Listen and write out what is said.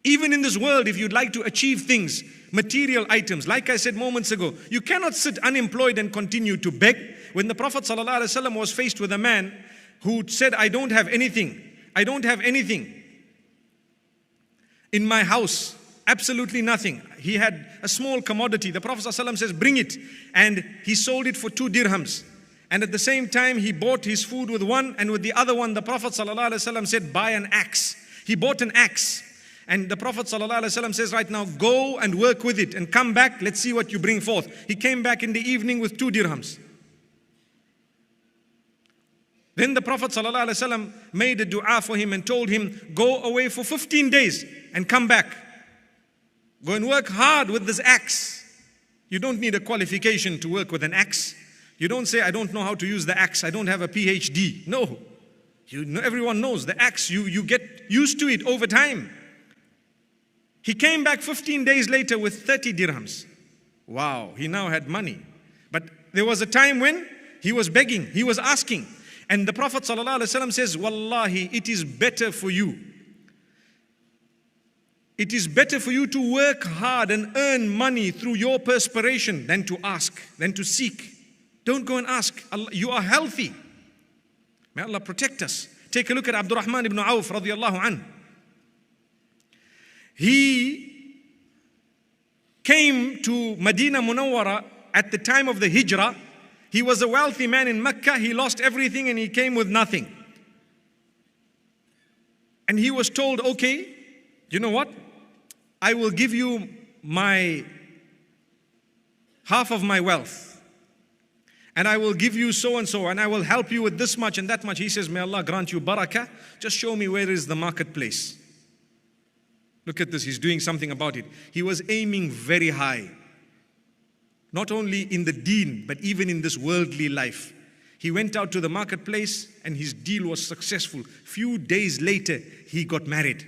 Even in this world, if you'd like to achieve things, material items, like I said moments ago, you cannot sit unemployed and continue to beg. When the Prophet ﷺ was faced with a man who said, I don't have anything in my house, absolutely nothing. He had a small commodity. The Prophet ﷺ says, bring it. And he sold it for 2 dirhams. And at the same time, he bought his food with one, and with the other one, the Prophet ﷺ said, buy an axe. He bought an axe. And the Prophet ﷺ says, right now, go and work with it and come back. Let's see what you bring forth. He came back in the evening with 2 dirhams. Then the Prophet ﷺ made a dua for him and told him, go away for 15 days and come back. Go and work hard with this axe. You don't need a qualification to work with an axe. You don't say, I don't know how to use the axe. I don't have a PhD. No. Everyone knows the axe. You get used to it over time. He came back 15 days later with 30 dirhams. Wow, he now had money. But there was a time when he was begging, he was asking. And the Prophet ﷺ says, Wallahi, it is better for you. It is better for you to work hard and earn money through your perspiration than to ask, than to seek. Don't go and ask. Allah, you are healthy. May Allah protect us. Take a look at Abdurrahman ibn Auf radiallahu anhu. He came to Medina Munawwara at the time of the Hijrah. He was a wealthy man in Mecca. He lost everything and he came with nothing. And he was told, okay, you know what? I will give you half of my wealth. And I will give you so and so, and I will help you with this much and that much. He says, may Allah grant you barakah. Just show me where is the marketplace. Look at this, he's doing something about it. He was aiming very high. Not only in the deen, but even in this worldly life. He went out to the marketplace and his deal was successful. Few days later, he got married.